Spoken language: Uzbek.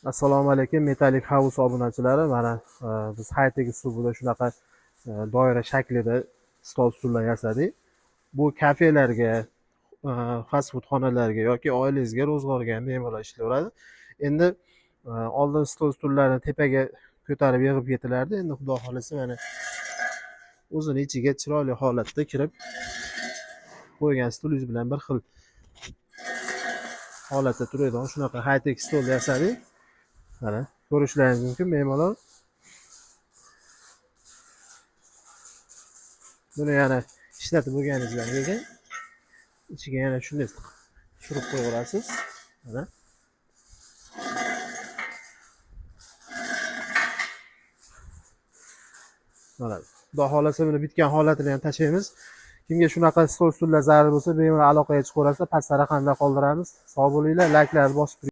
Assalomu alaykum, Metalik House obunachilari. Mana biz high-tech uslubida shunaqa doira shaklida stol stullar yasadik. Bu kafelarga, fast food xonalarga yoki oilangizga ro'zg'orga ham bemalol ishlayveradi. Endi oldin stol stullarni tepaga ko'tarib yig'ib ketilardi. Endi xudo xolasa mana o'zini ichiga chiroyli holatda kirib qo'ygan stulingiz bilan bir xil holatda turadigan shunaqa high-tech stol yasadik. Mana ko'rishlaringiz mumkin bemalol. Buni yana ishlatib bo'lganingizdan keyin ichiga yana shunday surib qo'yaverasiz. Mana xudo xolasa buni bitgan holatini ham tashlaymiz. Kimga shunaqa stol stullar zarur bo'lsa bemalol aloqaga chiqaverasiz. Pastda raqamlar qoldiramiz. Sog' bo'linglar, layklarni bosib